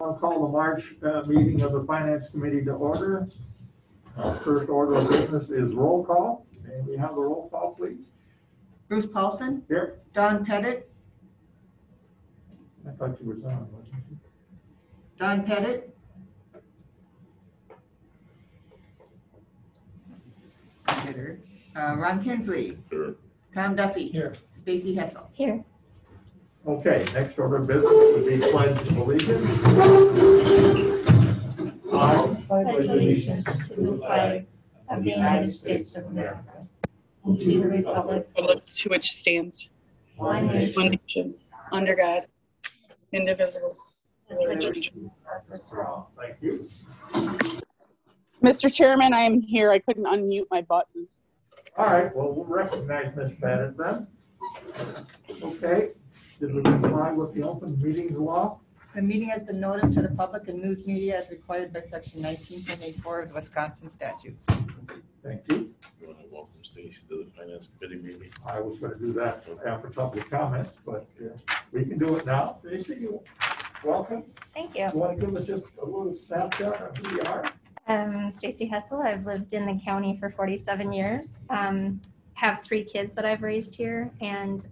I'll call the March meeting of the Finance Committee to order. First order of business is roll call. May we have the roll call, please? Bruce Paulson. Here. Don Pettit. I thought you were on, wasn't you? Don Pettit. Ron Kinsley. Here. Tom Duffy. Here. Stacy Hessel. Here. Okay, next order of business would be pledge of allegiance. I Pledge allegiance to the flag of the United States of America and to the republic to which stands one one nation. nation, under God, indivisible, with liberty and justice for all. Thank you. Mr. Chairman, I am here. I couldn't unmute my button. All right, well, we'll recognize Ms. Bennett then. Okay, did we comply with the open meetings law? The meeting has been noticed to the public and news media as required by section 19.84 of the Wisconsin statutes. Thank you. You want to welcome Stacy to the Finance Committee meeting? I was going to do that after public comments, but we can do it now. Stacy, you welcome. Thank you. You want to give us just a little snapshot of who you are? Stacy Hessel. I've lived in the county for 47 years. Have 3 kids that I've raised here, and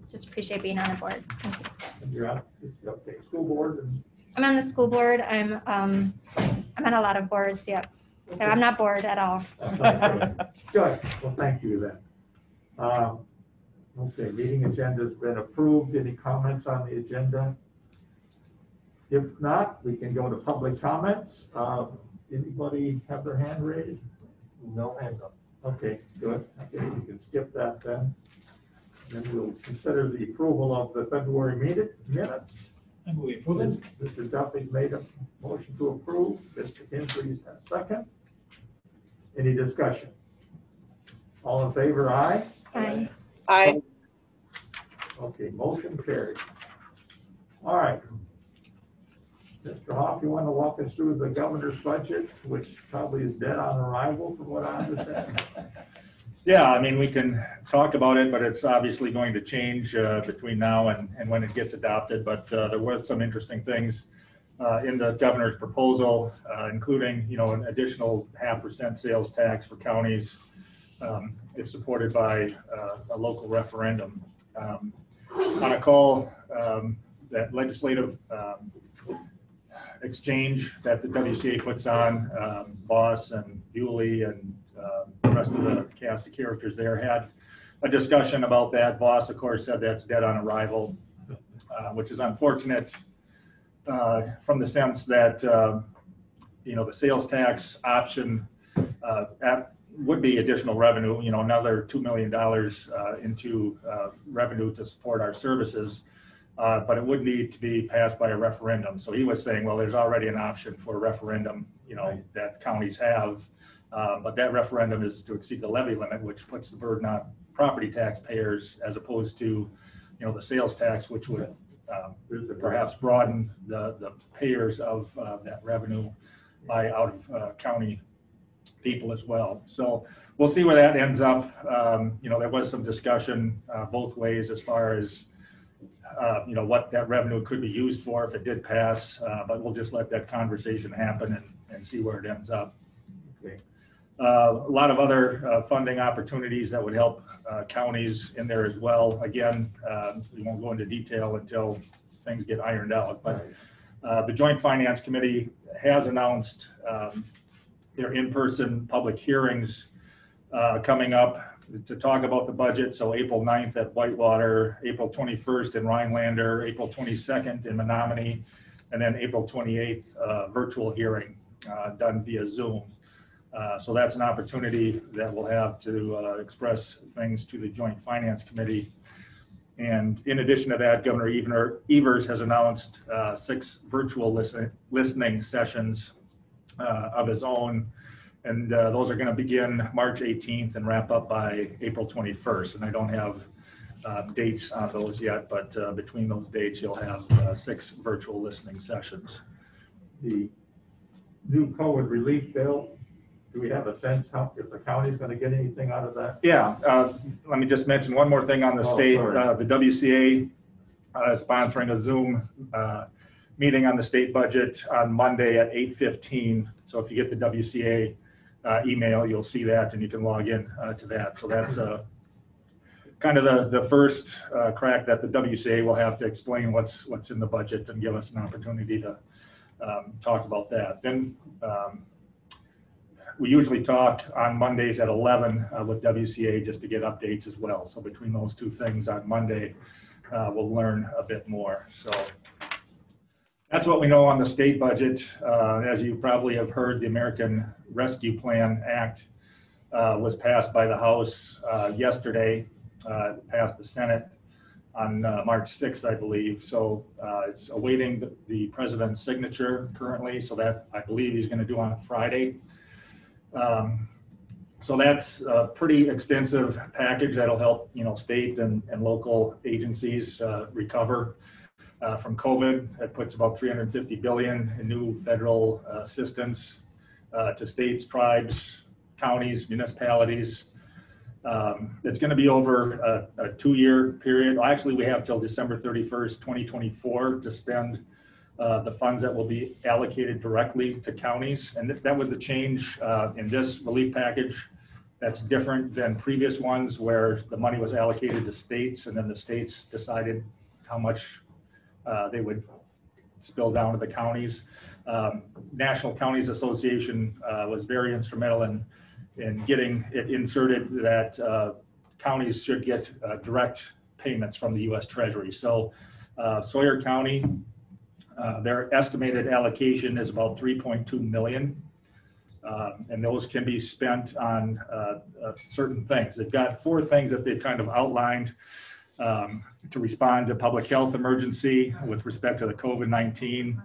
just appreciate being on the board. Thank you. And you're on the school board. And I'm on the school board. I'm on a lot of boards. Yep. So I'm not bored at all. okay. Good. Well, thank you then. Okay, meeting agenda's been approved. Any comments on the agenda? If not, we can go to public comments. Anybody have their hand raised? No hands up. Okay, good. Okay, we can skip that then. Then we'll consider the approval of the February minutes. And we approve it. Mr. Duffy made a motion to approve. Mr. Kinsley has a second. Any discussion? All in favor, aye? Aye. Aye. Okay, motion carried. All right. Mr. Hoff, you want to walk us through the governor's budget, which probably is dead on arrival from what I understand? Yeah, I mean, we can talk about it, but it's obviously going to change between now and when it gets adopted. But there was some interesting things in the governor's proposal, including, an additional 0.5% sales tax for counties if supported by a local referendum. On a call that legislative exchange that the WCA puts on, Voss and Bewley and the rest of the cast of characters there had a discussion about that. Voss, of course, said that's dead on arrival, which is unfortunate from the sense that, the sales tax option would be additional revenue, another $2 million into revenue to support our services. But it would need to be passed by a referendum. So he was saying, well, there's already an option for a referendum, that counties have. But that referendum is to exceed the levy limit, which puts the burden on property taxpayers as opposed to, the sales tax, which would perhaps broaden the payers of that revenue by out of county people as well. So we'll see where that ends up. There was some discussion both ways as far as what that revenue could be used for if it did pass, but we'll just let that conversation happen and see where it ends up. Okay. A lot of other funding opportunities that would help counties in there as well. Again, we won't go into detail until things get ironed out, but the Joint Finance Committee has announced their in-person public hearings coming up to talk about the budget. So April 9th at Whitewater, April 21st in Rhinelander, April 22nd in Menominee, and then April 28th virtual hearing done via Zoom. So that's an opportunity that we'll have to express things to the Joint Finance Committee. And in addition to that, Governor Evers has announced 6 virtual listening sessions of his own. And those are going to begin March 18th and wrap up by April 21st. And I don't have dates on those yet, but between those dates, you'll have 6 virtual listening sessions. The new COVID relief bill, do we have a sense if the county's going to get anything out of that? Yeah, let me just mention one more thing on the state. The WCA is sponsoring a Zoom meeting on the state budget on Monday at 8:15. So if you get the WCA email, you'll see that and you can log in to that. So that's kind of the first crack that the WCA will have to explain what's in the budget and give us an opportunity to talk about that. Then we usually talk on Mondays at 11 with WCA just to get updates as well. So between those two things on Monday, we'll learn a bit more. So that's what we know on the state budget. As you probably have heard, the American Rescue Plan Act was passed by the House yesterday, passed the Senate on March 6th, I believe. So it's awaiting the president's signature currently. So that I believe he's going to do on Friday. So that's a pretty extensive package that'll help, state and local agencies recover from COVID. It puts about $350 billion in new federal assistance to states, tribes, counties, municipalities. It's going to be over a 2-year period. Well, actually, we have till December 31st, 2024 to spend the funds that will be allocated directly to counties. And that was the change in this relief package. That's different than previous ones where the money was allocated to states and then the states decided how much they would spill down to the counties. National Counties Association was very instrumental in getting it inserted that counties should get direct payments from the U.S. Treasury. So Sawyer County, their estimated allocation is about $3.2 million. And those can be spent on certain things. They've got 4 things that they've kind of outlined to respond to public health emergency with respect to the COVID-19,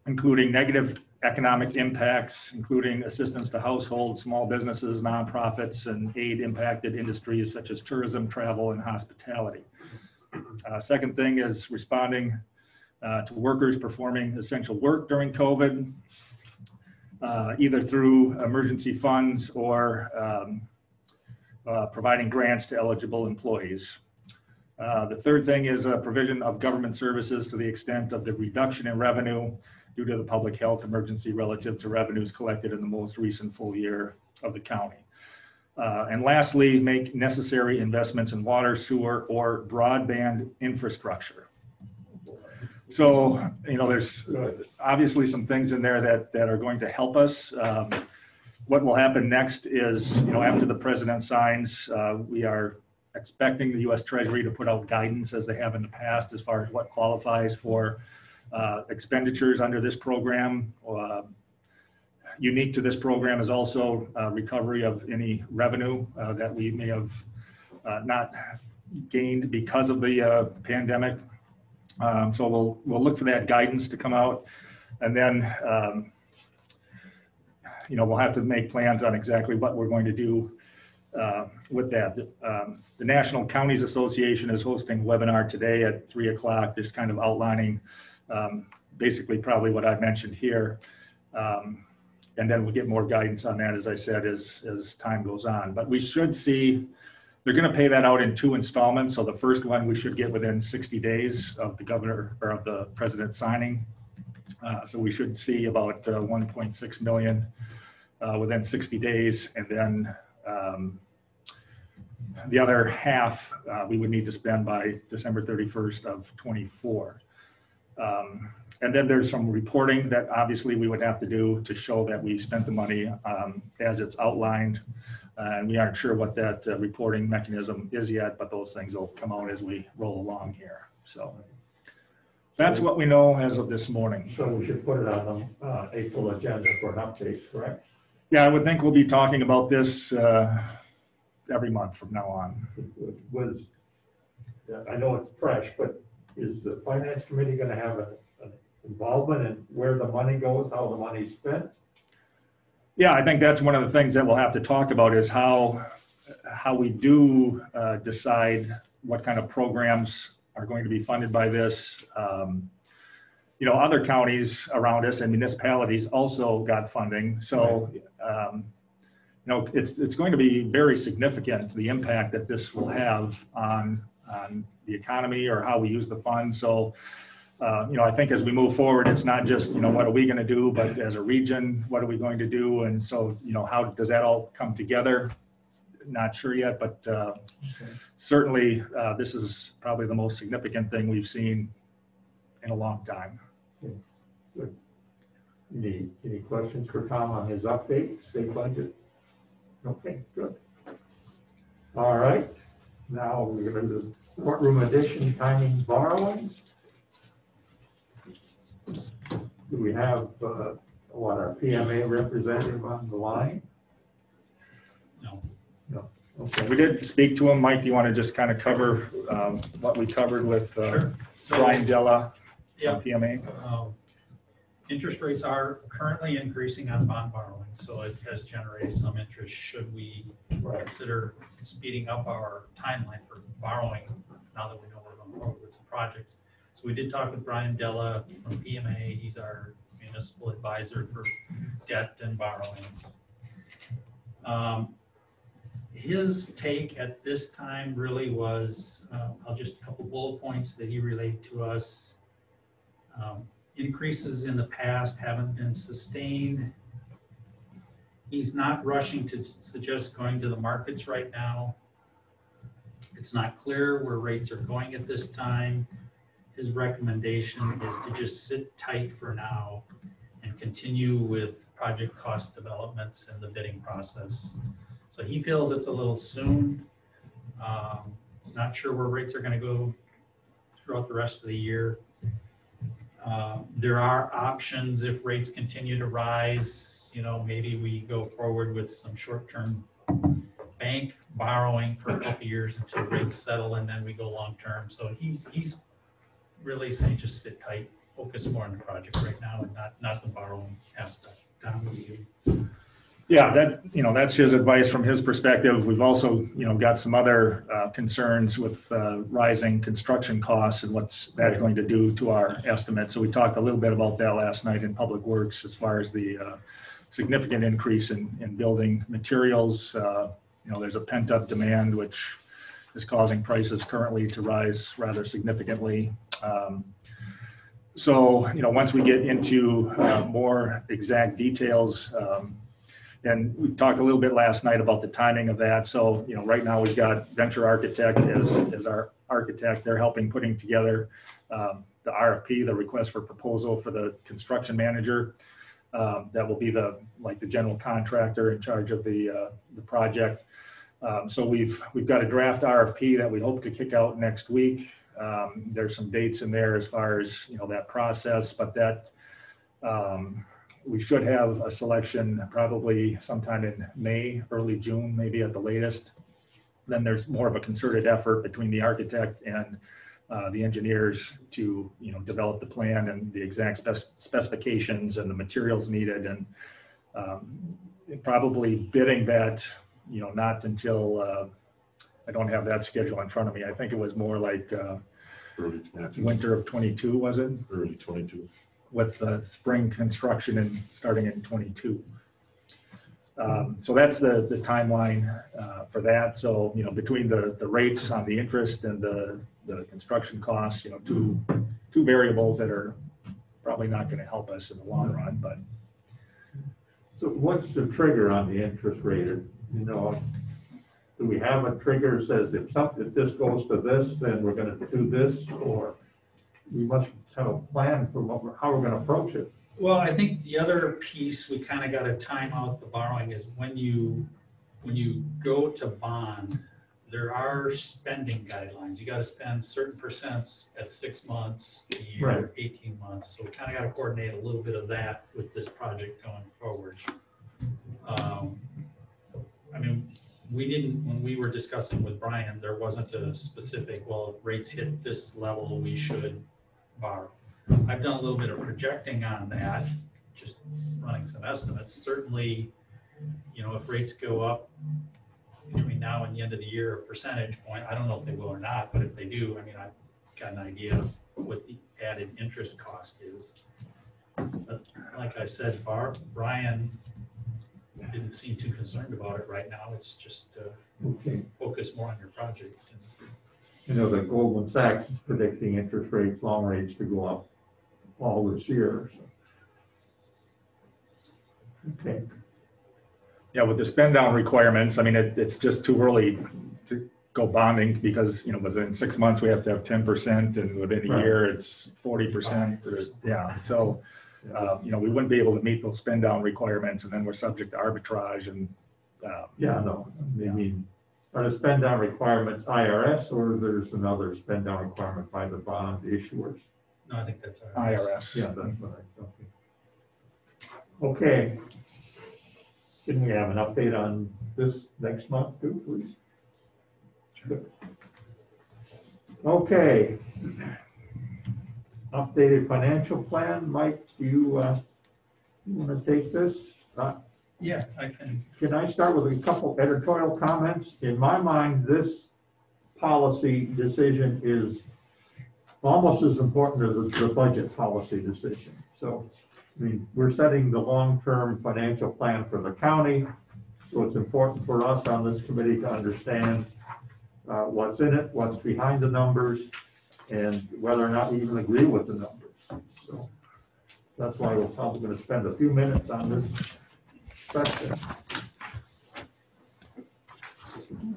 including negative economic impacts, including assistance to households, small businesses, nonprofits, and aid impacted industries such as tourism, travel, and hospitality. Second thing is responding to workers performing essential work during COVID, either through emergency funds or providing grants to eligible employees. The third thing is a provision of government services to the extent of the reduction in revenue due to the public health emergency relative to revenues collected in the most recent full year of the county. And lastly, make necessary investments in water, sewer, or broadband infrastructure. So, there's obviously some things in there that are going to help us. What will happen next is, after the president signs, we are expecting the U.S. Treasury to put out guidance as they have in the past as far as what qualifies for expenditures under this program. Unique to this program is also recovery of any revenue that we may have not gained because of the pandemic. So we'll look for that guidance to come out, and then we'll have to make plans on exactly what we're going to do with that. The National Counties Association is hosting a webinar today at 3 o'clock, just kind of outlining basically probably what I mentioned here. And then we'll get more guidance on that, as I said, as time goes on. But we should see, they're going to pay that out in 2 installments. So the first one we should get within 60 days of the governor or of the president signing. So we should see about 1.6 million within 60 days. And then the other half we would need to spend by December 31st of 24. And then there's some reporting that obviously we would have to do to show that we spent the money as it's outlined. And we aren't sure what that reporting mechanism is yet, but those things will come out as we roll along here. So that's what we know as of this morning. So we should put it on the April agenda for an update, correct? Yeah, I would think we'll be talking about this every month from now on. I know it's fresh, but is the finance committee going to have an involvement in where the money goes, how the money's spent? Yeah, I think that's one of the things that we'll have to talk about is how we do decide what kind of programs are going to be funded by this. Other counties around us and municipalities also got funding. So, it's going to be very significant, the impact that this will have on the economy or how we use the funds. So I think as we move forward, it's not just, what are we going to do, but as a region, what are we going to do? And so, how does that all come together? Not sure yet, but certainly this is probably the most significant thing we've seen in a long time. Good. Any questions for Tom on his update, state budget? Okay, good. All right, now we're going to do the courtroom addition timing borrowings. Do we have, our PMA representative on the line? No. No, okay. We did speak to him. Mike, do you want to just kind of cover what we covered with Sure. So, Brian Della yeah, from PMA? interest rates are currently increasing on bond borrowing, so it has generated some interest. Should we Right. consider speeding up our timeline for borrowing now that we know we're going forward with some projects? So we did talk with Brian Della from PMA. He's our municipal advisor for debt and borrowings. His take at this time really was, I'll just a couple bullet points that he relayed to us. Increases in the past haven't been sustained. He's not rushing to suggest going to the markets right now. It's not clear where rates are going at this time. His recommendation is to just sit tight for now and continue with project cost developments and the bidding process. So he feels it's a little soon. Not sure where rates are going to go throughout the rest of the year. There are options if rates continue to rise. Maybe we go forward with some short-term bank borrowing for a couple of years until rates settle, and then we go long-term. So he's really saying just sit tight, focus more on the project right now, and not the borrowing aspect. Down with you. Yeah, that's his advice from his perspective. We've also, got some other concerns with rising construction costs and what's that going to do to our estimate. So we talked a little bit about that last night in Public Works as far as the significant increase in building materials. There's a pent-up demand which is causing prices currently to rise rather significantly. So, once we get into more exact details, and we talked a little bit last night about the timing of that. So, right now we've got Venture Architect as our architect. They're helping putting together the RFP, the request for proposal for the construction manager. That will be the general contractor in charge of the project. So we've got a draft RFP that we hope to kick out next week. There's some dates in there as far as that process, but that we should have a selection probably sometime in May, early June, maybe at the latest. Then there's more of a concerted effort between the architect and the engineers to develop the plan and the exact specifications and the materials needed, and probably bidding that not until I don't have that schedule in front of me. I think it was more like Early 22. winter of 22, was it? Early 22. With spring construction and starting in 22. So that's the timeline for that. So between the rates on the interest and the construction costs, two variables that are probably not going to help us in the long run. But So what's the trigger on the interest rate? Do we have a trigger that says if this goes to this, then we're going to do this, or we must have a plan for how we're going to approach it? Well, I think the other piece we kind of got to time out the borrowing is when you go to bond, there are spending guidelines. You got to spend certain percents at 6 months, a year, Right. 18 months. So we kind of got to coordinate a little bit of that with this project going forward. When we were discussing with Brian, there wasn't a specific, well, if rates hit this level, we should borrow. I've done a little bit of projecting on that, just running some estimates. Certainly, if rates go up between now and the end of the year, a percentage point, I don't know if they will or not, but if they do, I've got an idea of what the added interest cost is. But like I said, Brian didn't seem too concerned about it right now. It's just Okay. focus more on your project. You know, the Goldman Sachs is predicting interest rates, long rates to go up all this year. So. Okay. Yeah, with the spend down requirements, I mean, it's just too early to go bonding because, you know, within 6 months, we have to have 10% and within a Right. year, it's 40%. Yeah, so, you know, we wouldn't be able to meet those spend down requirements and then we're subject to arbitrage and. Yeah, no, I mean, are the spend down requirements IRS or there's another spend down requirement by the bond issuers? No, I think that's all right. IRS. Yeah, that's what I thought. Okay. Can we have an update on this next month too, please? Sure. Okay. Updated financial plan. Mike, do you want to take this? Yeah, I can. Can I start with a couple editorial comments? In my mind, this policy decision is almost as important as the budget policy decision. So, I mean, we're setting the long-term financial plan for the county. So it's important for us on this committee to understand what's in it, what's behind the numbers, and whether or not we even agree with the numbers. So that's why we're probably going to spend a few minutes on this section.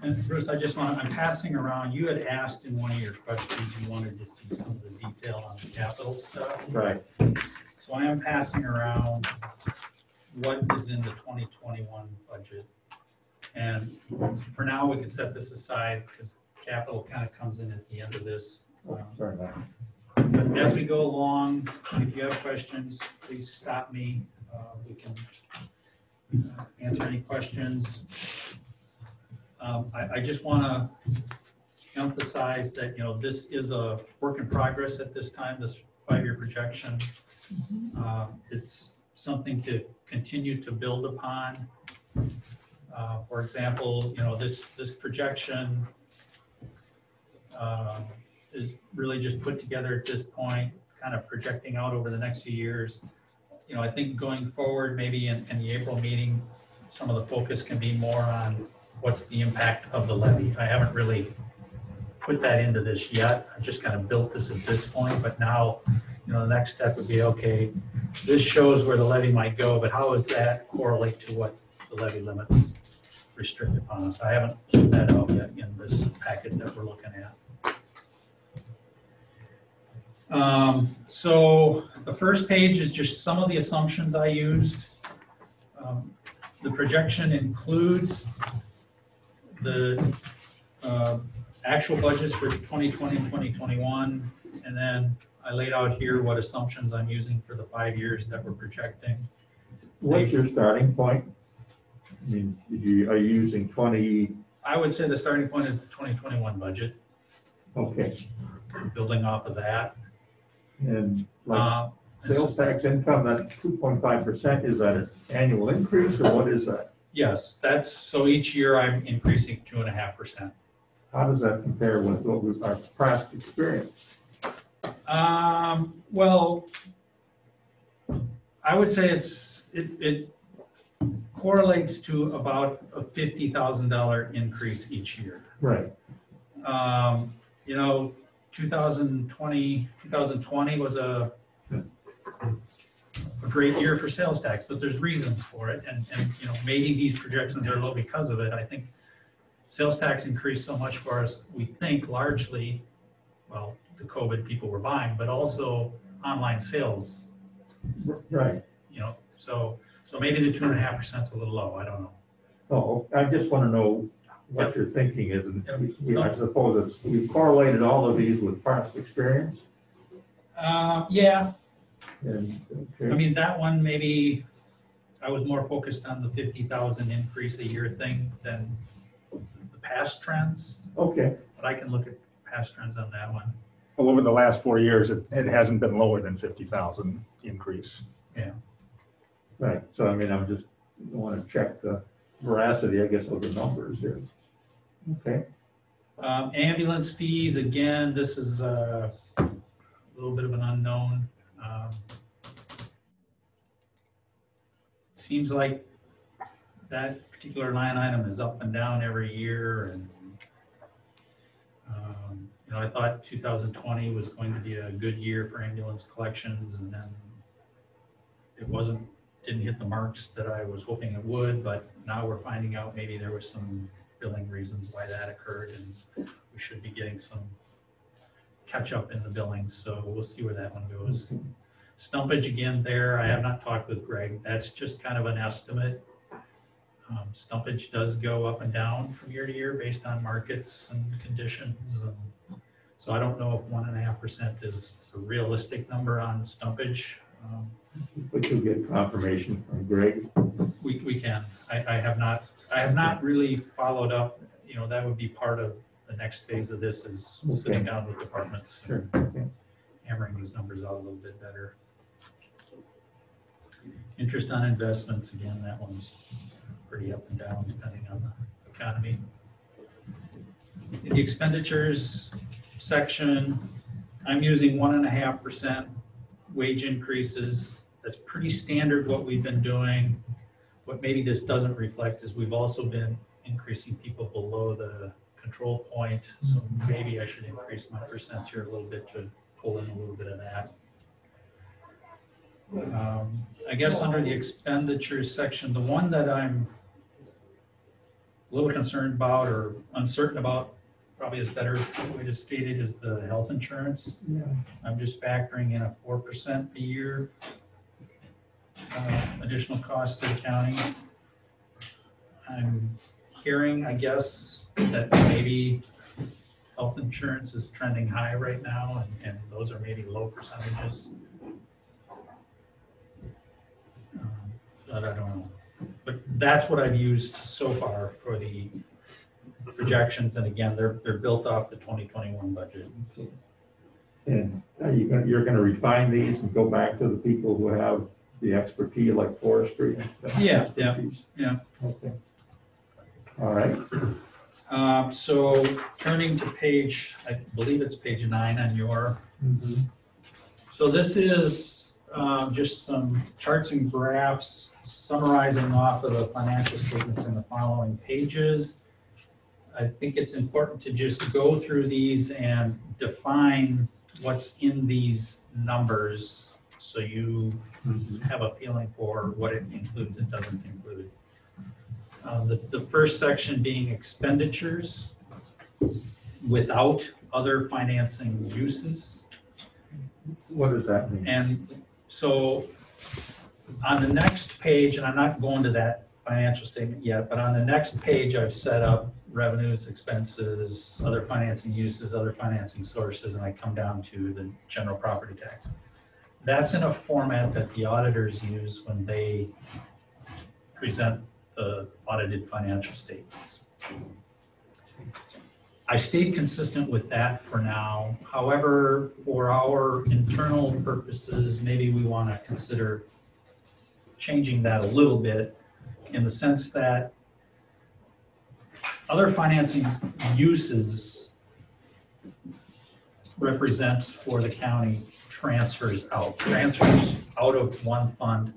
And Bruce, I'm passing around, you had asked in one of your questions, you wanted to see some of the detail on the capital stuff. Right. So I am passing around what is in the 2021 budget. And for now, we can set this aside because capital kind of comes in at the end of this. Sorry, Mike. But as we go along, if you have questions, please stop me. We can answer any questions. I just want to emphasize that, you know, this is a work in progress at this time, this 5-year projection. It's something to continue to build upon. For example, you know, this projection is really just put together at this point, kind of projecting out over the next few years. You know, I think going forward, maybe in the April meeting, some of the focus can be more on what's the impact of the levy. I haven't really put that into this yet. I just kind of built this at this point, but now, you know, the next step would be, okay, this shows where the levy might go, but how does that correlate to what the levy limits restrict upon us? I haven't put that out yet in this packet that we're looking at. So the first page is just some of the assumptions I used. The projection includes the actual budgets for 2020 and 2021, and then I laid out here what assumptions I'm using for the 5 years that we're projecting. What's your starting point? I mean, are you using 20? I would say the starting point is the 2021 budget, Okay. building off of that. And like And sales tax income, that 2.5%, is that an annual increase or what is that? yes, that's, so each year I'm increasing 2.5%. How does that compare with what was our past experience? Well, I would say it correlates to about a $50,000 increase each year. Right. You know, 2020 was a great year for sales tax, but there's reasons for it. And you know, maybe these projections are low because of it. I think sales tax increased so much for us, we think largely, well, the COVID people were buying, but also online sales. Right. You know, so maybe the 2.5% is a little low. I don't know. Oh, I just want to know what your thinking is. And Yep. I suppose we've correlated all of these with past experience. Yeah, And, I okay. mean, that one, maybe I was more focused on the 50,000 increase a year thing than the past trends, Okay. but I can look at past trends on that one. Well, over the last 4 years, it hasn't been lower than 50,000 increase. Yeah. Right. So, I mean, I want to check the veracity, I guess, of the numbers here. Okay. Ambulance fees, again, this is a little bit of an unknown. Seems like that particular line item is up and down every year, and You know, I thought 2020 was going to be a good year for ambulance collections, and then it didn't hit the marks that I was hoping it would, but now we're finding out maybe there was some billing reasons why that occurred, and we should be getting some catch up in the billings, so we'll see where that one goes. Stumpage again there, I have not talked with Greg, that's just kind of an estimate. Stumpage does go up and down from year to year based on markets and conditions. So I don't know if 1.5% is a realistic number on stumpage. But you'll get confirmation from Greg. We can. I have not really followed up. You know, that would be part of the next phase of this is sitting down with departments. Sure. Okay. Hammering these numbers out a little bit better. Interest on investments, again, that one's pretty up and down depending on the economy. In the expenditures section, I'm using 1.5% wage increases. That's pretty standard what we've been doing. What maybe this doesn't reflect is we've also been increasing people below the control point. So maybe I should increase my percents here a little bit to pull in a little bit of that. I guess under the expenditures section, the one that I'm a little concerned about or uncertain about, probably is better way to state it, is the health insurance. Yeah. I'm just factoring in a 4% a year additional cost to the county. I'm hearing, I guess, that maybe health insurance is trending high right now, and those are maybe low percentages. But I don't know. But that's what I've used so far for the projections, and again, they're built off the 2021 budget. And you're gonna refine these and go back to the people who have the expertise like forestry and stuff? Yeah. Okay. All right. So turning to page, I believe it's page 9 on your. So this is just some charts and graphs summarizing off of the financial statements in the following pages. I think it's important to just go through these and define what's in these numbers so you have a feeling for what it includes and doesn't include. The first section being expenditures without other financing uses. What does that mean? And so on the next page, and I'm not going to that financial statement yet, but on the next page, I've set up revenues, expenses, other financing uses, other financing sources, and I come down to the general property tax. That's in a format that the auditors use when they present the audited financial statements. I stayed consistent with that for now. However, for our internal purposes, maybe we want to consider changing that a little bit in the sense that other financing uses represents for the county transfers out of one fund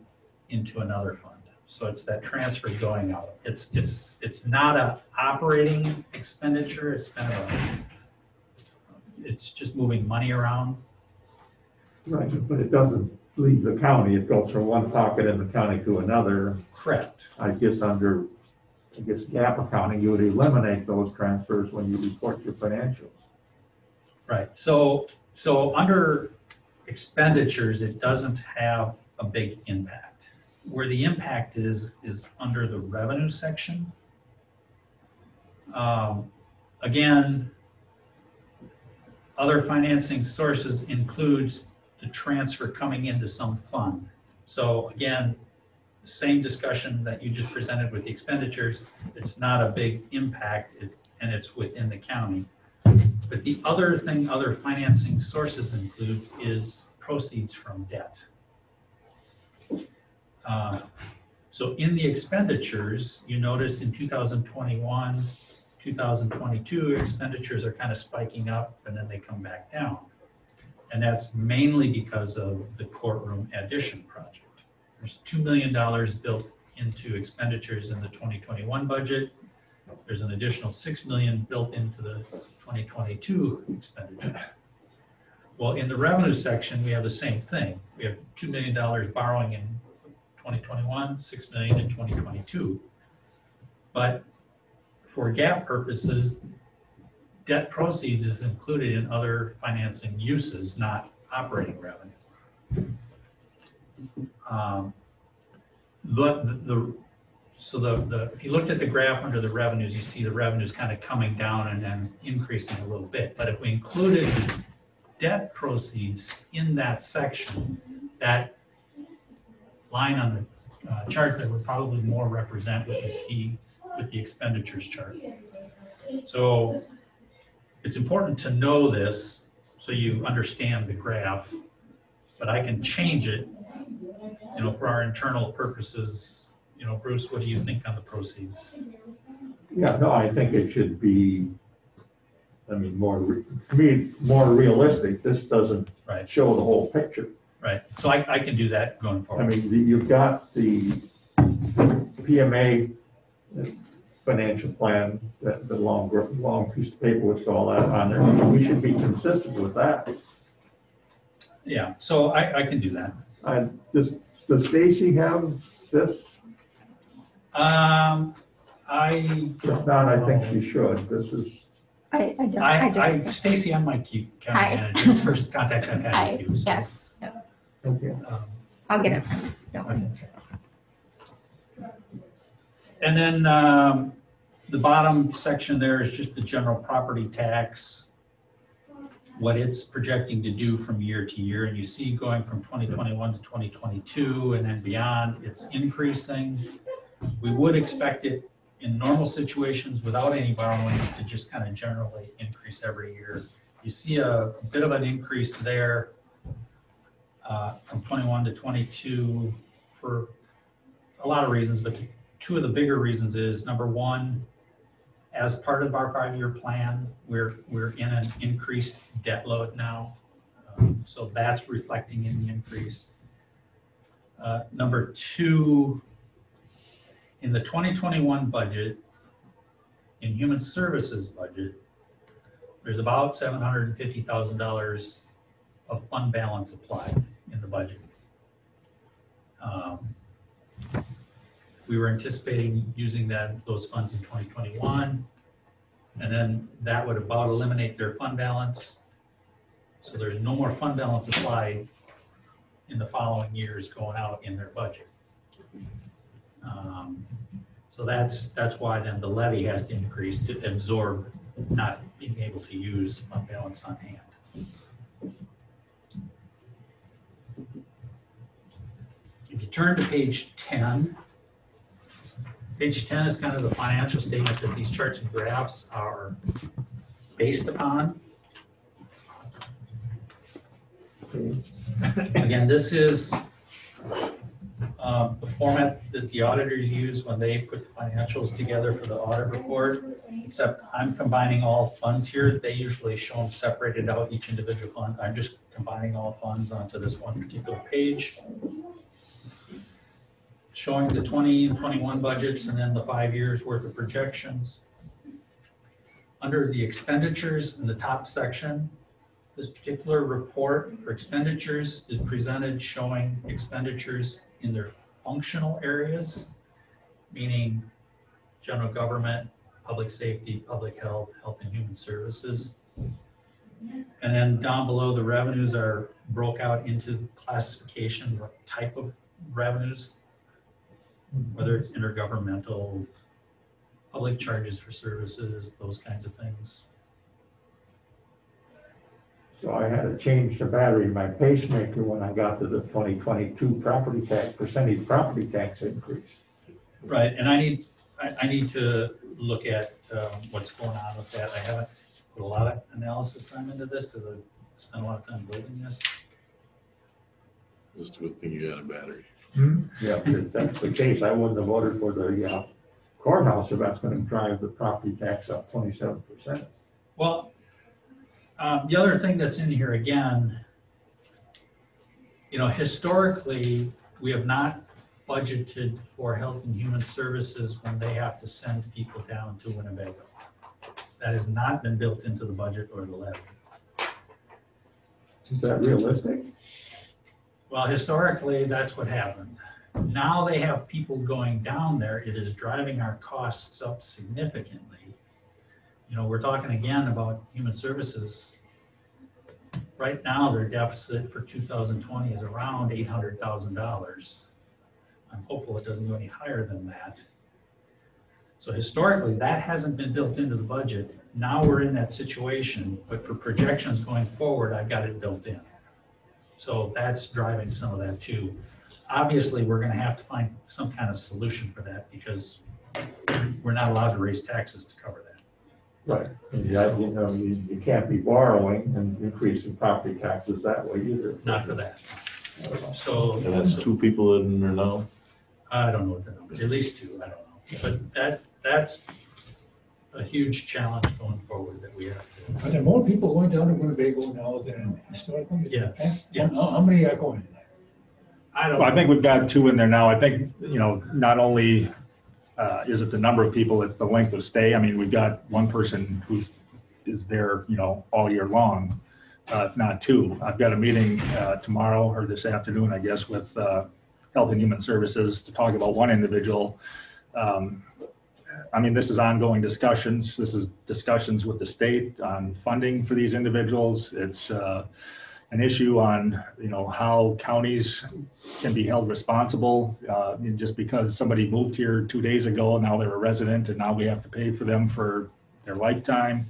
into another fund. So it's that transfer going out. It's not an operating expenditure. It's kind of it's just moving money around. Right, but it doesn't leave the county. It goes from one pocket in the county to another. Correct. I guess GAAP accounting, you would eliminate those transfers when you report your financials. Right. So under expenditures, it doesn't have a big impact. Where the impact is under the revenue section. Again, other financing sources includes the transfer coming into some fund. So again, same discussion that you just presented with the expenditures. It's not a big impact, and it's within the county. But the other thing other financing sources includes is proceeds from debt. So in the expenditures, you notice in 2021, 2022, expenditures are kind of spiking up and then they come back down. And that's mainly because of the courtroom addition project. There's $2 million built into expenditures in the 2021 budget. There's an additional $6 million built into the 2022 expenditures. Well, in the revenue section, we have the same thing. We have $2 million borrowing in 2021, $6 million in 2022. But for GAAP purposes, debt proceeds is included in other financing uses, not operating revenue. If you looked at the graph under the revenues, you see the revenues kind of coming down and then increasing a little bit. But if we included debt proceeds in that section, that line on the chart that would probably more represent what you see with the expenditures chart. So it's important to know this so you understand the graph, but I can change it, for our internal purposes. Bruce, what do you think on the proceeds? Yeah, no, I think it should be, to me, more realistic. This doesn't Right. show the whole picture. Right. So I can do that going I forward. mean, you've got the PMA financial plan, the long piece of paper with all that on there. We should be consistent with that. Yeah. So I can do that. Does Stacy have this? If not, I think she should. This is, I don't. Stacy, I'm my key county manager. It's the first contact I've had with you. So, Yeah, okay. I'll get it. And then the bottom section there is just the general property tax, what it's projecting to do from year to year. And you see going from 2021 to 2022 and then beyond, it's increasing. We would expect it in normal situations without any borrowings to just kind of generally increase every year. You see a bit of an increase there from 21 to 22 for a lot of reasons, but two of the bigger reasons is, number one, as part of our 5-year plan, we're in an increased debt load now. So that's reflecting in the increase. Number two, in the 2021 budget, in human services budget, there's about $750,000 of fund balance applied in the budget. We were anticipating using those funds in 2021, and then that would about eliminate their fund balance. So there's no more fund balance applied in the following years going out in their budget. So that's why then the levy has to increase to absorb not being able to use fund balance on hand. If you turn to page 10, page 10 is kind of the financial statement that these charts and graphs are based upon. Again, this is the format that the auditors use when they put the financials together for the audit report, except I'm combining all funds here. They usually show them separated out, each individual fund. I'm just combining all funds onto this one particular page, showing the 20 and 21 budgets and then the 5 years worth of projections. Under the expenditures in the top section, this particular report for expenditures is presented showing expenditures in their functional areas, meaning general government, public safety, public health, health and human services. And then down below, the revenues are broke out into classification, what type of revenues, whether it's intergovernmental, public charges for services, those kinds of things. So I had to change the battery in my pacemaker when I got to the 2022 percentage property tax increase. Right, and I need to look at what's going on with that. I haven't put a lot of analysis time into this because I've spent a lot of time building this. Just a good thing you got a battery. Yeah, if that's the case, I wouldn't have voted for the courthouse if that's going to drive the property tax up 27%. Well, the other thing that's in here again, historically, we have not budgeted for health and human services when they have to send people down to Winnebago. That has not been built into the budget or the levy. Is that realistic? Well, historically, that's what happened. Now they have people going down there. It is driving our costs up significantly. You know, we're talking again about human services. Right now, their deficit for 2020 is around $800,000. I'm hopeful it doesn't go any higher than that. So historically, that hasn't been built into the budget. Now we're in that situation, but for projections going forward, I've got it built in. So that's driving some of that too. Obviously, we're gonna have to find some kind of solution for that because we're not allowed to raise taxes to cover that. Right. Yeah, you know, you can't be borrowing and increasing property taxes that way either. Not for that. So. And that's two people in there now? I don't know what the number, at least two, I don't know. But that's a huge challenge going forward that we have to. Are there more people going down to Winnebago now than historically? Yes, yes. How many are going? I don't. Well, I think we've got two in there now. I think, you know, not only is it the number of people, it's the length of stay. I mean, we've got one person who is there, you know, all year long, if not two. I've got a meeting tomorrow or this afternoon, I guess, with Health and Human Services to talk about one individual. I mean, this is ongoing discussions. This is discussions with the state on funding for these individuals. It's an issue on, you know, how counties can be held responsible just because somebody moved here 2 days ago, now they're a resident, and now we have to pay for them for their lifetime.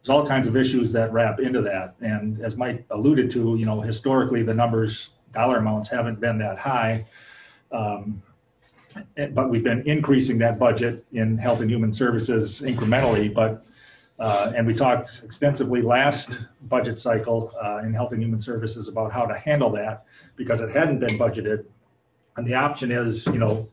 There's all kinds of issues that wrap into that. And as Mike alluded to, you know, historically the numbers, dollar amounts haven't been that high. But we've been increasing that budget in Health and Human Services incrementally, but and we talked extensively last budget cycle in Health and Human Services about how to handle that because it hadn't been budgeted. And the option is, you know,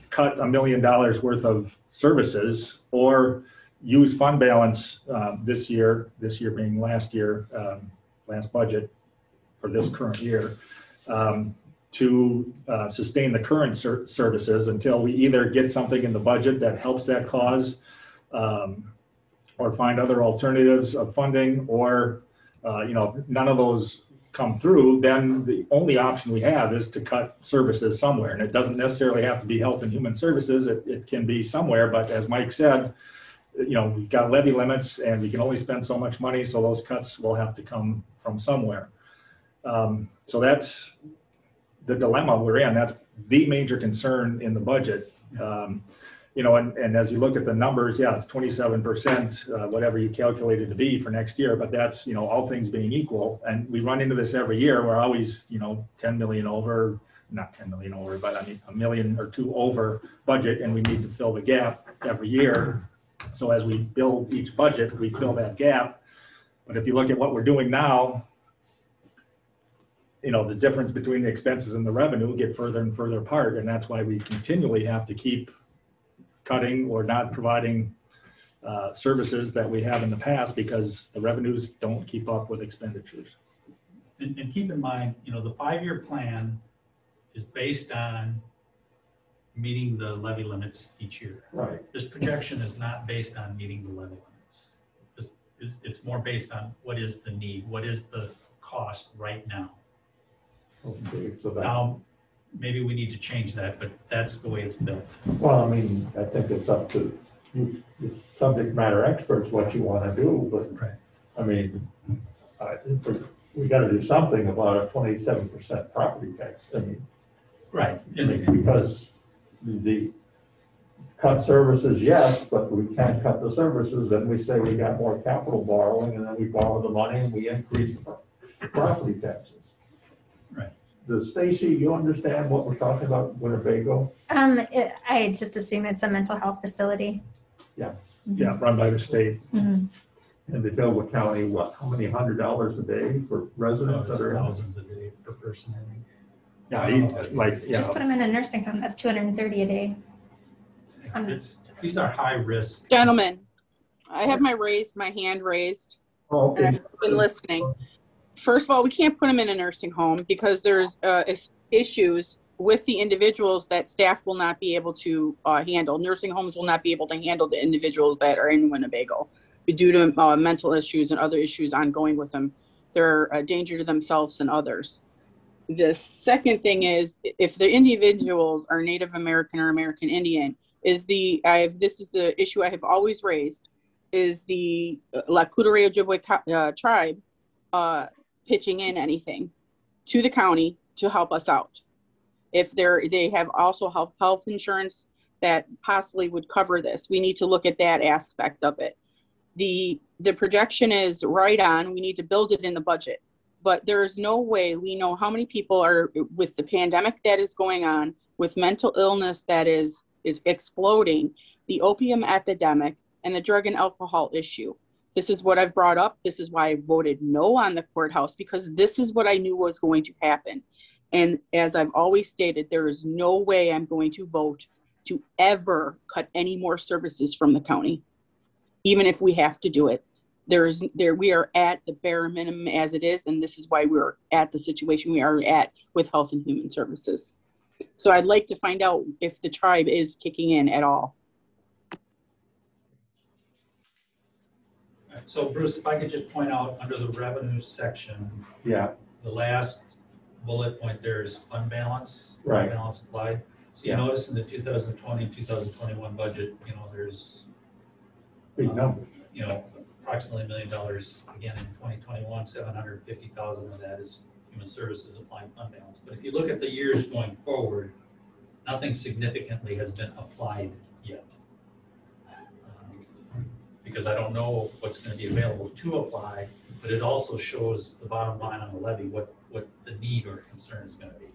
cut $1 million worth of services or use fund balance this year being last year, last budget for this current year, to sustain the current services until we either get something in the budget that helps that cause or find other alternatives of funding, or you know, none of those come through, then the only option we have is to cut services somewhere. And it doesn't necessarily have to be Health and Human Services. It can be somewhere, but as Mike said, you know, we've got levy limits and we can only spend so much money, so those cuts will have to come from somewhere. So that's the dilemma we're in. That's the major concern in the budget. You know, and as you look at the numbers, yeah, it's 27%, whatever you calculate it to be for next year, but that's, you know, all things being equal. And we run into this every year. We're always, you know, 10 million over, not 10 million over, but I mean, $1 million or $2 million over budget, and we need to fill the gap every year. So as we build each budget, we fill that gap. But if you look at what we're doing now, you know, the difference between the expenses and the revenue get further and further apart. And that's why we continually have to keep cutting or not providing services that we have in the past because the revenues don't keep up with expenditures. And keep in mind, you know, the 5-year plan is based on meeting the levy limits each year. Right. This projection is not based on meeting the levy limits. It's more based on what is the need, what is the cost right now. Okay, so that, Now, maybe we need to change that, but that's the way it's built. well, I mean, I think it's up to you, subject matter experts, what you want to do, but Right. I mean, I think we got to do something about a 27% property tax. I mean, Right. because the cut services, yes, but we can't cut the services, then we say we got more capital borrowing, and then we borrow the money and we increase property taxes. Right. Does Stacy, you understand what we're talking about, Winnebago? I just assume it's a mental health facility. Yeah, run by the state. Mhm. And they bill the county, what, how many $100 a day for residents that are in? Thousands a day per person, I think. Yeah, Just put them in a nursing home. That's $230 a day. These are high risk. Gentlemen, I have my hand raised, Oh, and okay. I've been listening. First of all, we can't put them in a nursing home because there's issues with the individuals that staff will not be able to handle. Nursing homes will not be able to handle the individuals that are in Winnebago. due to mental issues and other issues ongoing with them. They're a danger to themselves and others. The second thing is, if the individuals are Native American or American Indian, this is the issue I have always raised, is the Lakota Ojibwe tribe pitching in anything to the county to help us out. If they have also health insurance that possibly would cover this, we need to look at that aspect of it. The projection is right on. We need to build it in the budget, but there is no way we know how many people are, with the pandemic that is going on, with mental illness that is exploding, the opium epidemic, and the drug and alcohol issue. This is what I've brought up. This is why I voted no on the courthouse, because this is what I knew was going to happen. And as I've always stated, there is no way I'm going to vote to ever cut any more services from the county, even if we have to do it. We are at the bare minimum as it is, and this is why we're at the situation we are at with Health and Human Services. So I'd like to find out if the tribe is kicking in at all. So Bruce, if I could just point out under the revenue section, Yeah, the last bullet point there is fund balance. Right. Fund balance applied. So you Yeah. notice in the 2020, 2021 budget, there's, big number. approximately $1 million. Again, in 2021, 750,000 of that is human services applying fund balance. But if you look at the years going forward, nothing significantly has been applied yet. Because I don't know what's going to be available to apply, but it also shows the bottom line on the levy, what the need or concern is going to be.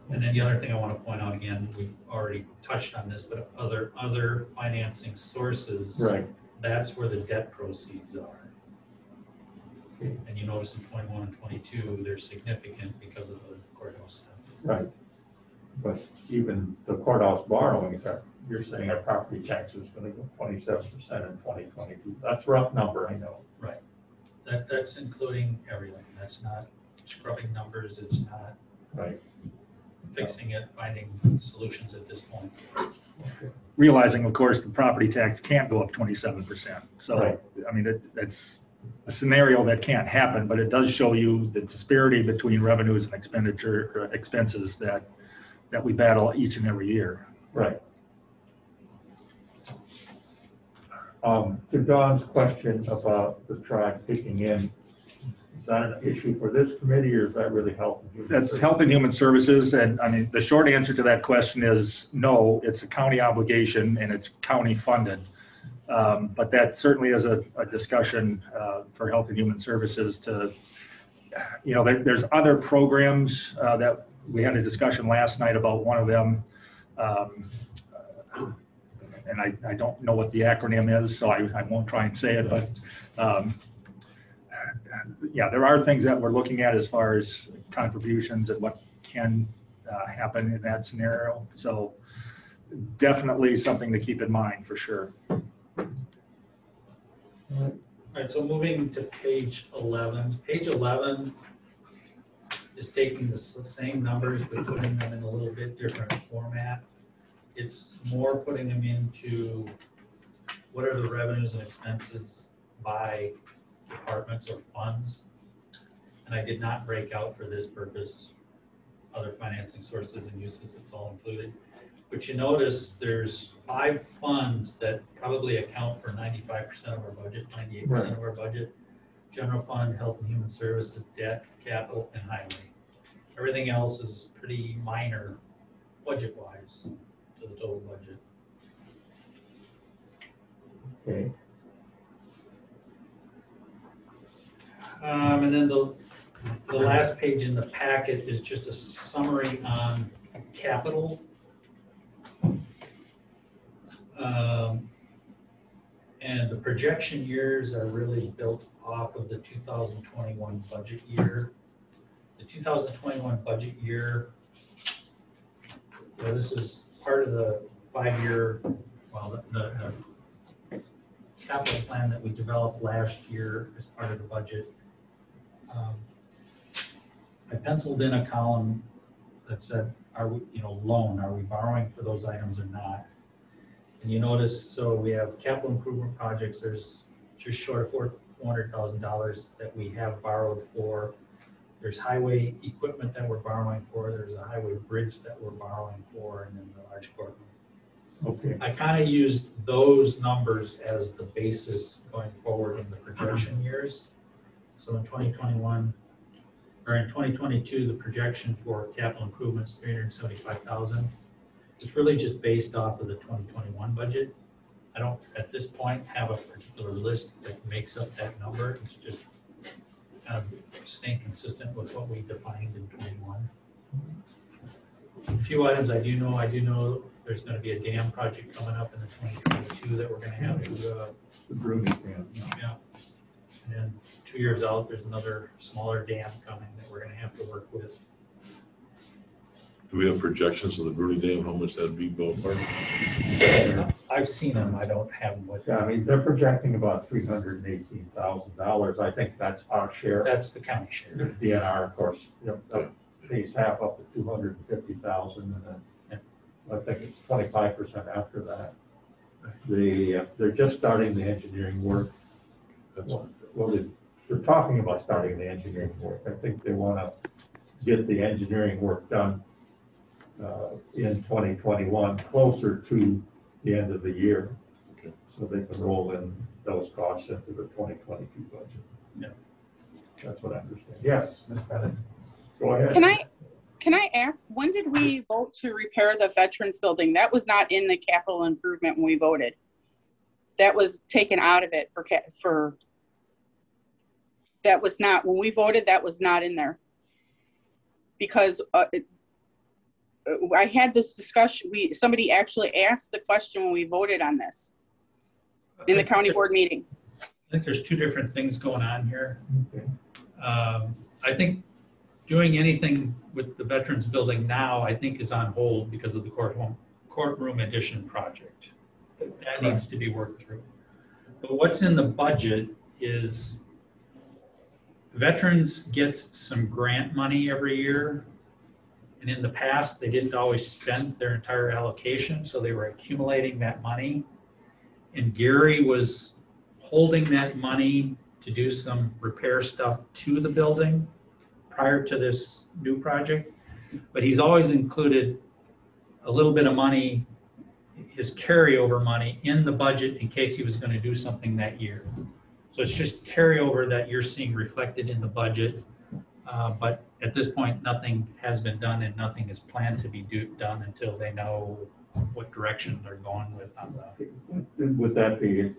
And then the other thing I want to point out, again, we've already touched on this, but other financing sources, Right. that's where the debt proceeds are. Okay. And you notice in 21 and 22, they're significant because of the courthouse stuff. Right. But even the courthouse borrowings you're saying our property tax is gonna go 27% in 2022. That's a rough number, I know. Right. That's including everything. That's not scrubbing numbers. It's not Right. fixing it, finding solutions at this point. Realizing, of course, the property tax can't go up 27%. So, Right. I mean, that's a scenario that can't happen, but it does show you the disparity between revenues and expenses that we battle each and every year. Right. To Don's question about the tribe kicking in, is that an issue for this committee, or is that really Health and Human That's Services? Health and Human Services, and I mean, the short answer to that question is no, it's a county obligation and it's county funded. But that certainly is a discussion for Health and Human Services to, there's other programs that we had a discussion last night about one of them. And I don't know what the acronym is, so I won't try and say it, but yeah, there are things that we're looking at as far as contributions and what can happen in that scenario. So definitely something to keep in mind for sure. All right, so moving to page 11. Page 11 is taking the same numbers but putting them in a little bit different format. It's more putting them into what are the revenues and expenses by departments or funds. And I did not break out for this purpose other financing sources and uses. It's all included. But you notice there's 5 funds that probably account for 95% of our budget, 98% of our budget. General fund, health and human services, debt, capital, and highway. Everything else is pretty minor budget-wise to the total budget. Okay. And then the last page in the packet is just a summary on capital. And the projection years are really built off of the 2021 budget year. The 2021 budget year, this is part of the 5-year, the capital plan that we developed last year as part of the budget. I penciled in a column that said, are we, loan, are we borrowing for those items or not? And you notice, so we have capital improvement projects, there's just short of $400,000 that we have borrowed for. There's highway equipment that we're borrowing for, there's a highway bridge that we're borrowing for, and then the large courtroom. Okay, I kind of used those numbers as the basis going forward in the projection years. So in 2021, or in 2022, the projection for capital improvements, 375,000. It's really just based off of the 2021 budget. I don't, at this point, have a particular list that makes up that number. It's just kind of staying consistent with what we defined in 21. A few items I do know there's going to be a dam project coming up in the 2022 that we're going to have to, the Bruni dam. yeah. And then 2 years out, there's another smaller dam coming that we're going to have to work with. Do we have projections of the Bruni Dam, how much that'd be ballpark? I've seen them, I don't have them with Yeah, I me. mean, they're projecting about $318,000. I think that's our share. That's the county share. DNR, of course, pays half up to 250,000, and then I think it's 25% after that. They're just starting the engineering work. Well, they're talking about starting the engineering work. I think they want to get the engineering work done in 2021, closer to the end of the year, Okay. so they can roll in those costs into the 2022 budget. Yeah. That's what I understand. Yes, Ms. Bennett, go ahead. Can I ask, when did we vote to repair the Veterans Building? That was not in the capital improvement when we voted. That was taken out of it that was not, when we voted, that was not in there. Because I had this discussion, somebody actually asked the question when we voted on this in the county board meeting. I think there's two different things going on here. Okay. I think doing anything with the Veterans Building now, I think is on hold because of the courtroom addition project. That needs to be worked through. But what's in the budget is Veterans gets some grant money every year. And in the past, they didn't always spend their entire allocation, so they were accumulating that money. And Gary was holding that money to do some repair stuff to the building prior to this new project. But he's always included a little bit of money, his carryover money, in the budget in case he was going to do something that year. So it's just carryover that you're seeing reflected in the budget. But at this point, nothing has been done and nothing is planned to be done until they know what direction they're going with on the. Would that be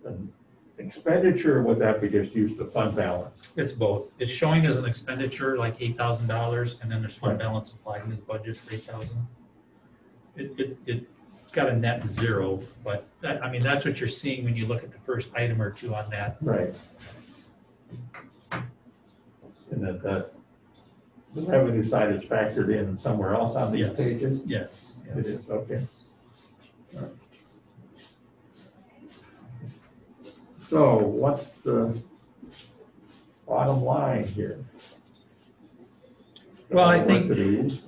an expenditure, or would that be just used to fund balance? It's both. It's showing as an expenditure like $8,000, and then there's fund balance applied in his budget for $8,000. It's got a net zero, but that, I mean, that's what you're seeing when you look at the first item or two on that. Right. And that the revenue side is factored in somewhere else on these Yes. pages? Yes. It is, okay. All right. So what's the bottom line here? Well, I Work think- to these.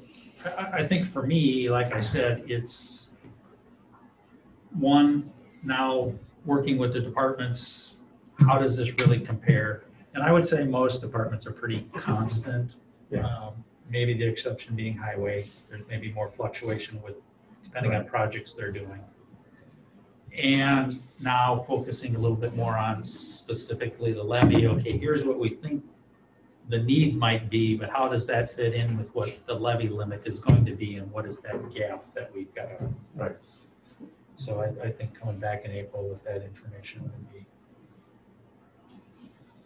I think for me, like I said, it's one, now working with the departments, how does this really compare? And I would say most departments are pretty constant. Yeah. Maybe the exception being highway. There's maybe more fluctuation with, depending on projects they're doing. And now focusing a little bit more on specifically the levy. Okay, here's what we think the need might be, but how does that fit in with what the levy limit is going to be, and what is that gap that we've got? Right. So I think coming back in April with that information would be.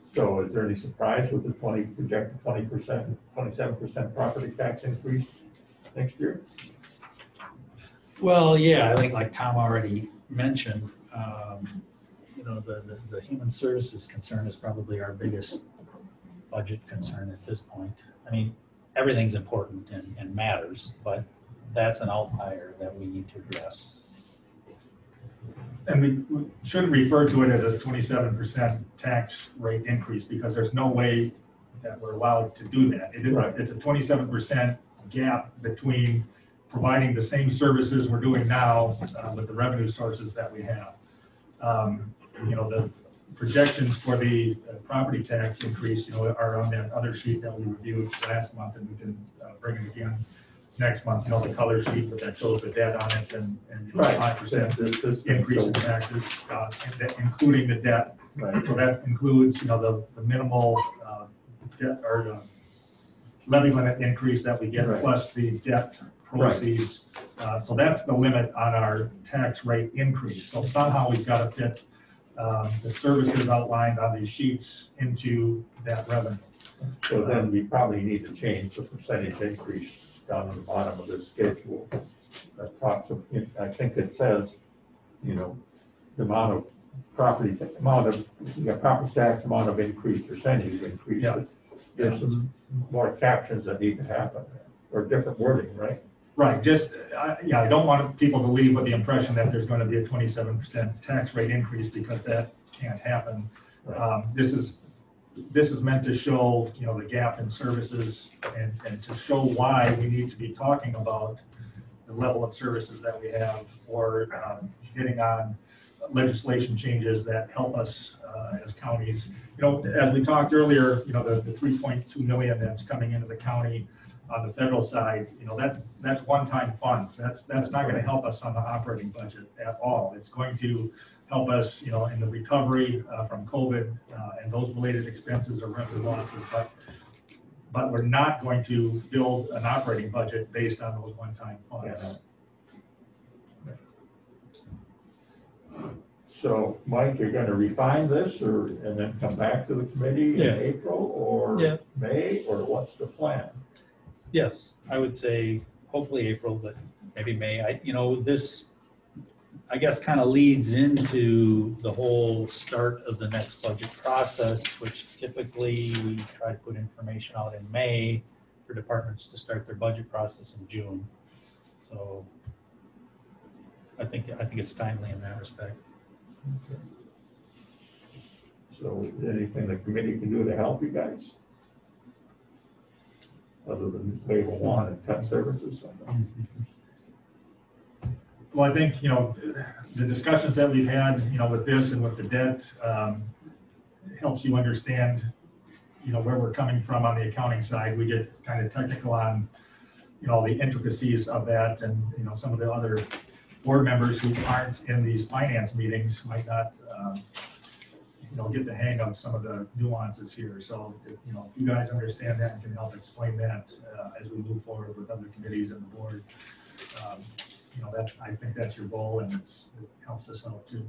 So is there any surprise with the projected 20%, 27% property tax increase next year? Well, yeah, I think like Tom already mentioned, the human services concern is probably our biggest budget concern at this point. I mean, everything's important and matters, but that's an outlier that we need to address. And we shouldn't refer to it as a 27% tax rate increase, because there's no way that we're allowed to do that. Right. It's a 27% gap between providing the same services we're doing now with the revenue sources that we have. The projections for the property tax increase, are on that other sheet that we reviewed last month, and we can bring it again next month. The color sheet that shows the debt on it and 5% increase in taxes, including the debt. Right. So that includes, the minimal debt or levy limit increase that we get, Right. plus the debt proceeds. So that's the limit on our tax rate increase. So somehow we've got to fit the services outlined on these sheets into that revenue. So then we probably need to change the percentage increase down on the bottom of this schedule. That talks of, I think it says, the amount of property tax amount of increase, percentage increase. Yeah. There's some more captions that need to happen, or different wording, right? Right, I don't want people to leave with the impression that there's going to be a 27% tax rate increase, because that can't happen. This is meant to show, the gap in services and to show why we need to be talking about the level of services that we have, or getting on legislation changes that help us as counties. As we talked earlier, the 3.2 million that's coming into the county on the federal side, that's one-time funds. That's not going to help us on the operating budget at all. It's going to help us, in the recovery from COVID and those related expenses or revenue losses, but we're not going to build an operating budget based on those one-time funds. So, Mike, you're gonna refine this, and then come back to the committee in April, or May, or what's the plan? Yes, I would say hopefully April, but maybe May. This, I guess, kind of leads into the whole start of the next budget process, which typically we try to put information out in May for departments to start their budget process in June. So I think it's timely in that respect. Okay. So, anything the committee can do to help you guys? Other than wave a wand and cut services? Well, I think, the discussions that we've had, with this and with the debt, helps you understand, where we're coming from on the accounting side. We get kind of technical on, the intricacies of that, and, some of the other board members who aren't in these finance meetings might not, get the hang of some of the nuances here. So, if you guys understand that and can help explain that as we move forward with other committees and the board, I think that's your goal, and it helps us out too.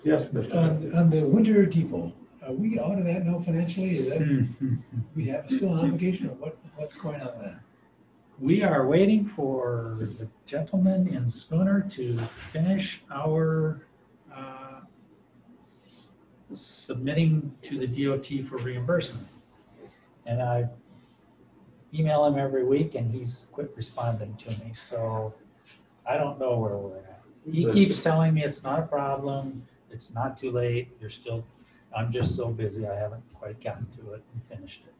Yes, Mr. On the Winter Depot, are we out of that now financially? Is that, we have still an obligation, or what's going on there? We are waiting for the gentleman in Spooner to finish our submitting to the DOT for reimbursement. And I email him every week, and he's quit responding to me. So I don't know where we're at. He keeps telling me it's not a problem. It's not too late. I'm just so busy. I haven't quite gotten to it and finished it.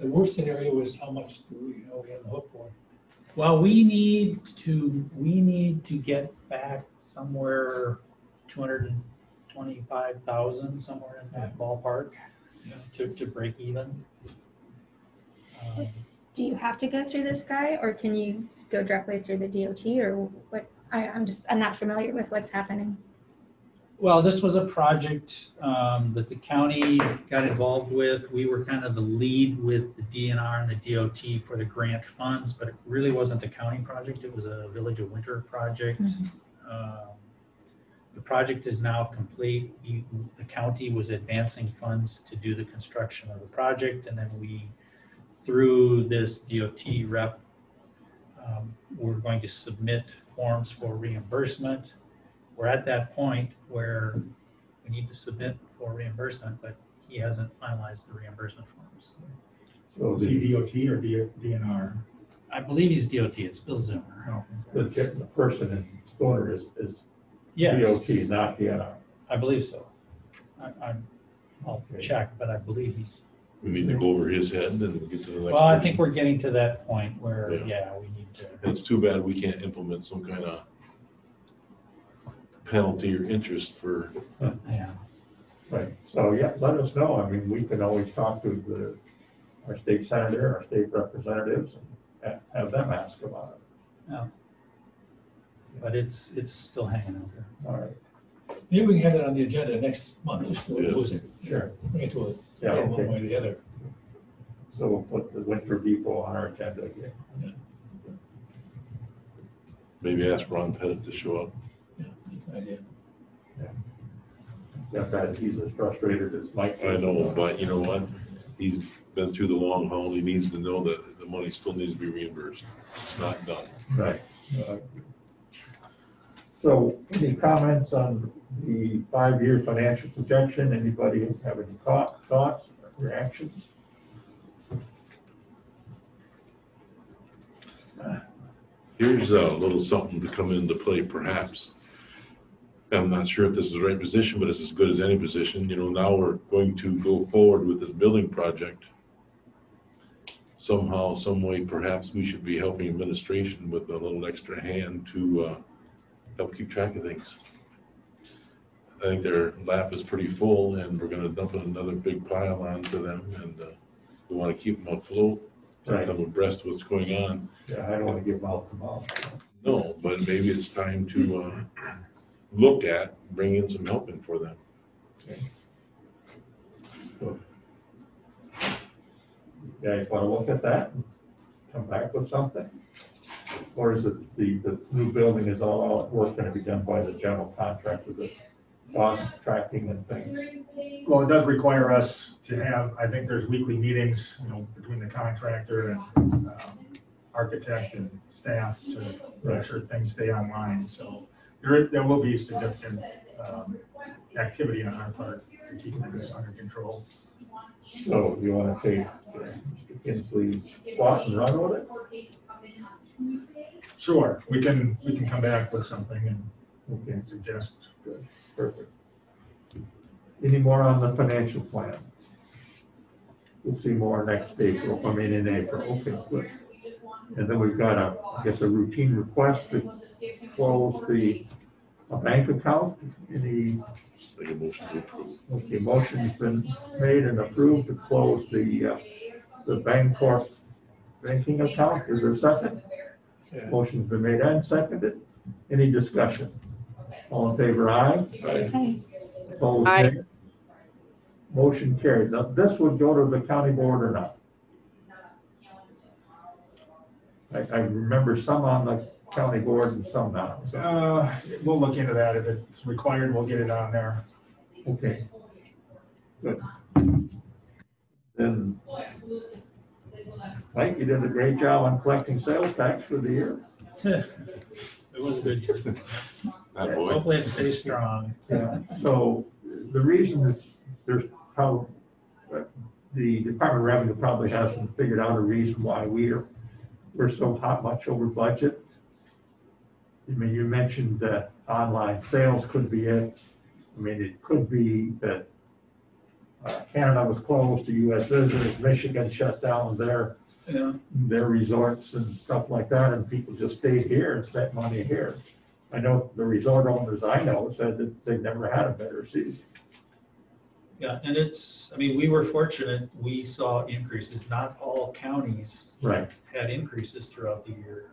The worst scenario was how much do we on the hook for? Well, we need to get back somewhere 225,000, somewhere in that ballpark, to break even. Do you have to go through this guy, or can you go directly through the DOT, or what? I'm not familiar with what's happening. Well, this was a project that the county got involved with. We were kind of the lead with the DNR and the DOT for the grant funds, but it really wasn't a county project. It was a Village of Winter project. The project is now complete. The county was advancing funds to do the construction of the project, and then we, through this DOT rep, we're going to submit forms for reimbursement. We're at that point where we need to submit for reimbursement, but he hasn't finalized the reimbursement forms. So Is he DOT or DNR? I believe he's DOT. It's Bill Zimmer. the person in Spooner is Yes, DOT, not DNR. I believe so. I'll check, but I believe he's We need to go over his head and get to the next. Well, I person. think we're getting to that point where, Yeah. yeah, we need to. It's too bad we can't implement some kind of penalty or interest for, Yeah. Right, so yeah, let us know. I mean, we can always talk to our state senator, our state representatives, and have them ask about it. But it's still hanging out there. All right, Maybe we can have that on the agenda next month, just to Yes. lose it. sure. Bring it to a, Yeah, one okay. way or the other. So we'll put the Winter Depot on our agenda again. maybe ask Ron Pettit to show up. Yeah, that's an idea. Yeah, that he's as frustrated as Mike. I know, but you know what? He's been through the long haul. He needs to know that the money still needs to be reimbursed. It's not done. Right. So any comments on the 5-year financial projection? Anybody have any thoughts, reactions? Here's a little something to come into play perhaps. I'm not sure if this is the right position, but it's as good as any position. You know, now we're going to go forward with this building project. Somehow, some way, perhaps we should be helping administration with a little extra hand to help keep track of things. I think their lap is pretty full and we're gonna dump another big pile onto them and we wanna keep them afloat. Right. Keep them abreast of what's going on. Yeah, I don't want to give mouth to mouth. No, but maybe it's time to look at, bring in some help in for them. You guys want to look at that and come back with something? Or is it the new building is all work going to be done by the general contractor, the cost tracking and things? Well, it does require us to have, I think there's weekly meetings, you know, between the contractor and architect and staff to make sure things stay online. So there will be significant activity on our part to keep things under control. So you want to take Mr. Kinsley's spot and run with it? Sure, we can come back with something and Okay, suggest. good, perfect. Any more on the financial plan? We'll see more next April, in April, okay, good. And then we've got I guess a routine request to close a bank account. Any, Like a motion to approve. okay, motion's been made and approved to close the Bancorp banking account. Is there a second? Motion's been made and seconded. Any discussion? All in favor, aye? Okay. Opposed, Aye. nay? Motion carried. Now, this would go to the county board or not? I remember some on the county board and some not. So, We'll look into that. If it's required, we'll get it on there. okay. Good. Then, Mike, you did a great job on collecting sales tax for the year. It was a good year. That boy. Hopefully it stays strong. Yeah, so the reason there's probably, the Department of Revenue probably hasn't figured out a reason why we're so much over budget. I mean, you mentioned that online sales could be it. I mean, it could be that Canada was closed to US visitors, Michigan shut down their resorts and stuff like that, and people just stayed here and spent money here. I know the resort owners I know said that they've never had a better season. Yeah, and we were fortunate, we saw increases. Not all counties Right. had increases throughout the year.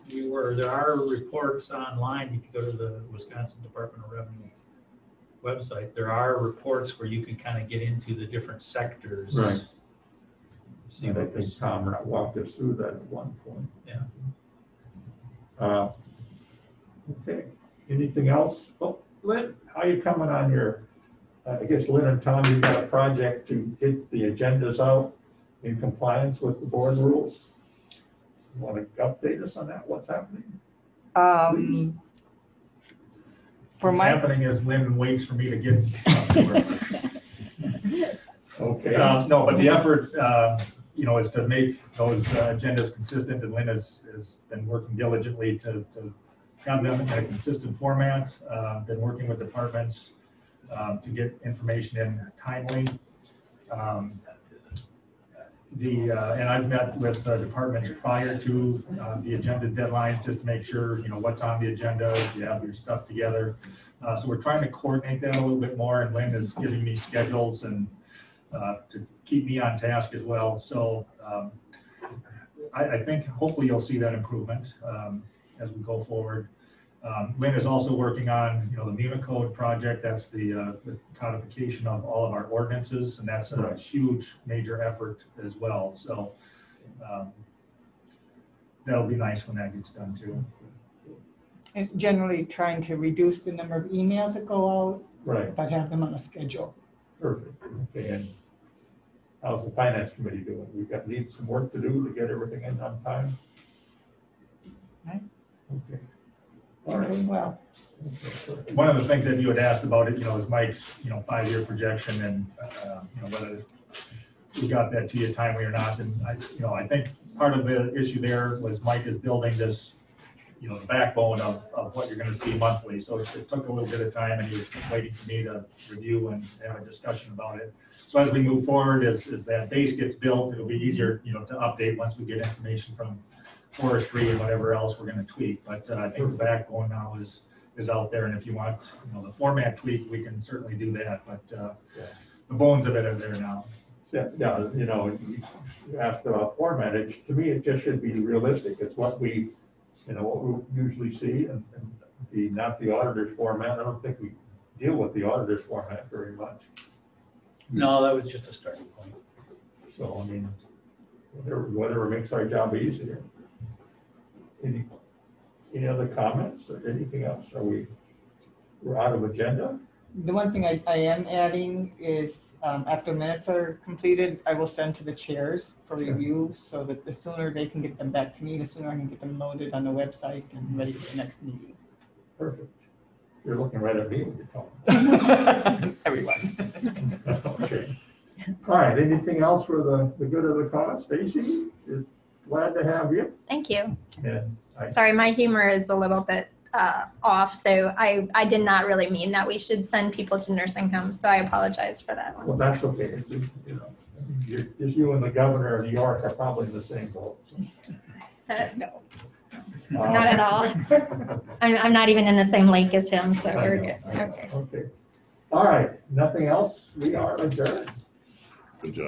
There are reports online, you can go to the Wisconsin Department of Revenue website. There are reports where you can kind of get into the different sectors. Right. See And I what think was, Tom walked us through that at one point. yeah. Okay, anything else? Oh, Lynn, how you coming on your, I guess Lynn and Tom, you've got a project to get the agendas out in compliance with the board rules? You want to update us on that? What's happening? For What's my, happening is Lynn waits for me to get stuff to her. Okay, No, but the effort, is to make those agendas consistent, and Lynn has been working diligently to have them in a consistent format. Been working with departments to get information in timely. And I've met with departments prior to the agenda deadline, just to make sure, what's on the agenda, you have your stuff together. So we're trying to coordinate that a little bit more, and Lynn is giving me schedules and to keep me on task as well. So I think hopefully you'll see that improvement as we go forward. Lynn is also working on, the Municode project. That's the codification of all of our ordinances, and that's a huge major effort as well. So that'll be nice when that gets done too. It's generally trying to reduce the number of emails that go out, Right, but have them on a schedule. perfect. Okay, and how's the finance committee doing? Need some work to do to get everything in on time? Right. Okay. All right, well, Okay. One of the things that you had asked about it, is Mike's, 5-year projection, and whether we got that to you timely or not. And I think part of the issue there was Mike is building this, the backbone of what you're going to see monthly. So it took a little bit of time, and he was waiting for me to review and have a discussion about it. So as we move forward, as that base gets built, it'll be easier, to update once we get information from forestry and whatever else we're going to tweak. But I think the backbone now is out there, and if you want, the format tweak, we can certainly do that. But the bones of it are there now. Yeah, you asked about format. To me, it just should be realistic. It's what we usually see, and not the auditor's format. I don't think we deal with the auditor's format very much. No, that was just a starting point. So, I mean, whatever makes our job easier. Any other comments or anything else? We're out of agenda? the one thing I am adding is after minutes are completed, I will send to the chairs for review so that the sooner they can get them back to me, the sooner I can get them loaded on the website and ready for the next meeting. Perfect. You're looking right at me when you're talking. Everyone. Okay. All right, anything else for the good of the cause? Stacy, glad to have you. Thank you. And Sorry, my humor is a little bit off, so I did not really mean that we should send people to nursing homes, so I apologize for that one. well, that's okay. It's just, just you and the governor of New York are probably in the same boat. No, not at all. I'm not even in the same lake as him, so we're good. Okay. Okay. All right, nothing else? We are adjourned. Good job.